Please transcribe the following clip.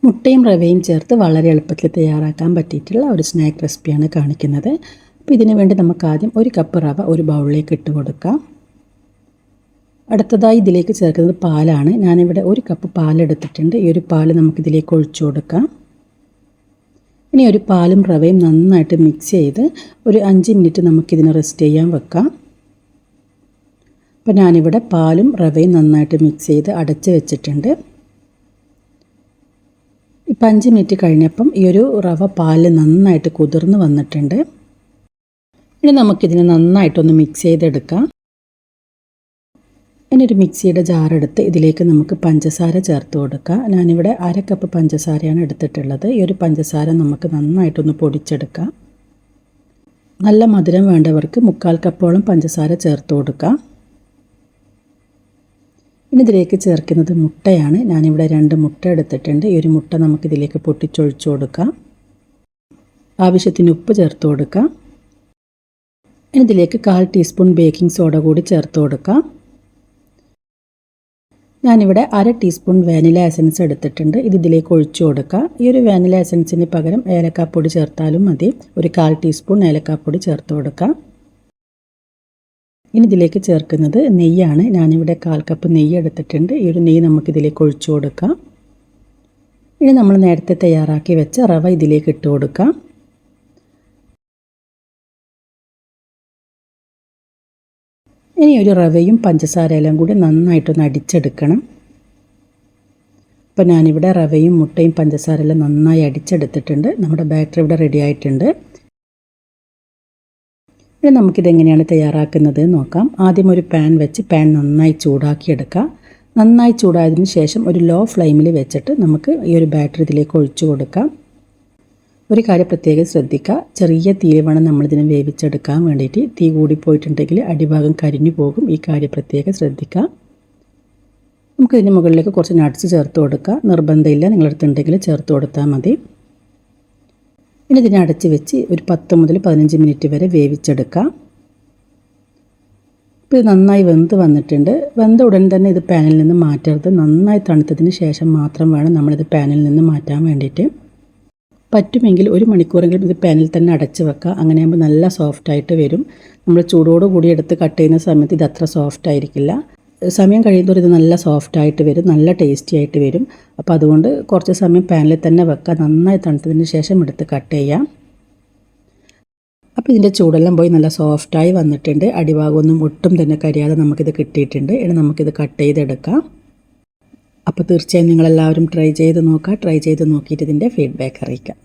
മുട്ടയും റവയും ചേർത്ത് വളരെ എളുപ്പത്തിൽ തയ്യാറാക്കാൻ പറ്റിയിട്ടുള്ള ഒരു സ്നാക്ക് റെസിപ്പിയാണ് കാണിക്കുന്നത്. അപ്പോൾ ഇതിനു വേണ്ടി നമുക്ക് ആദ്യം 1 കപ്പ് റവ ഒരു ബൗളിലേക്ക് ഇട്ട് കൊടുക്കാം. അടുത്തതായി ഇതിലേക്ക് ചേർക്കുന്നത് പാലാണ്. ഞാനിവിടെ 1 കപ്പ് പാലെടുത്തിട്ടുണ്ട്. ഈ ഒരു പാൽ നമുക്കിതിലേക്ക് ഒഴിച്ചു കൊടുക്കാം. ഇനി ഒരു പാലും റവയും നന്നായിട്ട് മിക്സ് ചെയ്ത് ഒരു 5 മിനിറ്റ് നമുക്കിതിനെ റെസ്റ്റ് ചെയ്യാൻ വെക്കാം. അപ്പോൾ ഞാനിവിടെ പാലും റവയും നന്നായിട്ട് മിക്സ് ചെയ്ത് അടച്ച് വെച്ചിട്ടുണ്ട്. ഇപ്പം 5 മിനിറ്റ് കഴിഞ്ഞപ്പം ഈ ഒരു റവ പാല് നന്നായിട്ട് കുതിർന്ന് വന്നിട്ടുണ്ട്. ഇനി നമുക്കിതിനെ നന്നായിട്ടൊന്ന് മിക്സ് ചെയ്തെടുക്കാം. ഇനി ഒരു മിക്സിയുടെ ജാറെടുത്ത് ഇതിലേക്ക് നമുക്ക് പഞ്ചസാര ചേർത്ത് കൊടുക്കാം. ഞാനിവിടെ 1/2 കപ്പ് പഞ്ചസാരയാണ് എടുത്തിട്ടുള്ളത്. ഈ ഒരു പഞ്ചസാര നമുക്ക് നന്നായിട്ടൊന്ന് പൊടിച്ചെടുക്കാം. നല്ല മധുരം വേണ്ടവർക്ക് 1/4 കപ്പോളം പഞ്ചസാര ചേർത്ത് കൊടുക്കാം. ഇനി ഇതിലേക്ക് ചേർക്കുന്നത് മുട്ടയാണ്. ഞാനിവിടെ 2 മുട്ട എടുത്തിട്ടുണ്ട്. ഈ ഒരു മുട്ട നമുക്കിതിലേക്ക് പൊട്ടിച്ചൊഴിച്ചു കൊടുക്കാം. ആവശ്യത്തിന് ഉപ്പ് ചേർത്ത് കൊടുക്കാം. ഇനി ഇതിലേക്ക് 1/4 ടീസ്പൂൺ ബേക്കിംഗ് സോഡ കൂടി ചേർത്ത് കൊടുക്കാം. ഞാനിവിടെ 1/2 ടീസ്പൂൺ വാനില എസൻസ് എടുത്തിട്ടുണ്ട്. ഇതിലേക്ക് ഒഴിച്ചു കൊടുക്കാം. ഈ ഒരു വാനില എസൻസിന് പകരം ഏലക്കാപ്പൊടി ചേർത്താലും മതി. ഒരു 1/4 ടീസ്പൂൺ ഏലക്കാപ്പൊടി ചേർത്ത് കൊടുക്കാം. ഇനി ഇതിലേക്ക് ചേർക്കുന്നത് നെയ്യാണ്. ഞാനിവിടെ 1/4 കപ്പ് നെയ്യ് എടുത്തിട്ടുണ്ട്. ഈ ഒരു നെയ്യ് നമുക്കിതിലേക്ക് ഒഴിച്ചു കൊടുക്കാം. ഇനി നമ്മൾ നേരത്തെ തയ്യാറാക്കി വെച്ച റവ ഇതിലേക്ക് ഇട്ട് കൊടുക്കാം. ഇനി ഒരു റവയും പഞ്ചസാരയെല്ലാം കൂടി നന്നായിട്ടൊന്ന് അടിച്ചെടുക്കണം. അപ്പോൾ ഞാനിവിടെ റവയും മുട്ടയും പഞ്ചസാരയെല്ലാം നന്നായി അടിച്ചെടുത്തിട്ടുണ്ട്. നമ്മുടെ ബാറ്റർ ഇവിടെ റെഡി ആയിട്ടുണ്ട്. ഇനി നമുക്കിതെങ്ങനെയാണ് തയ്യാറാക്കുന്നത് നോക്കാം. ആദ്യം ഒരു പാൻ വെച്ച് പാൻ നന്നായി ചൂടാക്കിയെടുക്കുക. നന്നായി ചൂടായതിന് ശേഷം ഒരു ലോ ഫ്ലെയിമിൽ വെച്ചിട്ട് നമുക്ക് ഈ ഒരു ബാറ്റർ ഇതിലേക്ക് ഒഴിച്ചു കൊടുക്കാം. ഒരു കാര്യം പ്രത്യേകം ശ്രദ്ധിക്കുക, ചെറിയ തീയിൽ വേണം നമ്മളിതിനെ വേവിച്ചെടുക്കാൻ വേണ്ടിയിട്ട്. തീ കൂടിപ്പോയിട്ടുണ്ടെങ്കിൽ അടിഭാഗം കരിഞ്ഞു പോകും. ഈ കാര്യം പ്രത്യേകം ശ്രദ്ധിക്കുക. നമുക്കിതിന് മുകളിലേക്ക് കുറച്ച് നട്ട്സ് ചേർത്ത് കൊടുക്കുക. നിർബന്ധമില്ല, നിങ്ങളടുത്തുണ്ടെങ്കിൽ ചേർത്ത് കൊടുത്താൽ മതി. ഇനി ഇതിനെ അടച്ച് വെച്ച് ഒരു 10 മുതൽ 15 മിനിറ്റ് വരെ വേവിച്ചെടുക്കാം. ഇപ്പോൾ ഇത് നന്നായി വെന്ത് വന്നിട്ടുണ്ട്. വെന്ത ഉടൻ തന്നെ ഇത് പാനിൽ നിന്ന് മാറ്റരുത്. നന്നായി തണുത്തതിന് ശേഷം മാത്രം വേണം നമ്മളിത് പാനിൽ നിന്ന് മാറ്റാൻ വേണ്ടിയിട്ട്. പറ്റുമെങ്കിൽ 1 മണിക്കൂറെങ്കിലും ഇത് പാനിൽ തന്നെ അടച്ച് വെക്കുക. അങ്ങനെയാകുമ്പോൾ നല്ല സോഫ്റ്റായിട്ട് വരും. നമ്മൾ ചൂടോടുകൂടി എടുത്ത് കട്ട് ചെയ്യുന്ന സമയത്ത് ഇത് അത്ര സോഫ്റ്റ് ആയിരിക്കില്ല. സമയം കഴിയുമ്പോൾ ഇത് നല്ല സോഫ്റ്റായിട്ട് വരും, നല്ല ടേസ്റ്റി ആയിട്ട് വരും. അപ്പോൾ അതുകൊണ്ട് കുറച്ച് സമയം പാനിൽ തന്നെ വെക്കുക. നന്നായി തണുത്തതിന് ശേഷം എടുത്ത് കട്ട് ചെയ്യാം. അപ്പോൾ ഇതിൻ്റെ ചൂടെല്ലാം പോയി നല്ല സോഫ്റ്റായി വന്നിട്ടുണ്ട്. അടിഭാഗമൊന്നും ഒട്ടും തന്നെ കരിയാതെ നമുക്കിത് കിട്ടിയിട്ടുണ്ട്. ഇനി നമുക്കിത് കട്ട് ചെയ്തെടുക്കാം. അപ്പോൾ തീർച്ചയായും നിങ്ങളെല്ലാവരും ട്രൈ ചെയ്ത് നോക്കുക. ട്രൈ ചെയ്ത് നോക്കിയിട്ട് ഇതിൻ്റെ ഫീഡ്ബാക്ക് അറിയിക്കാം.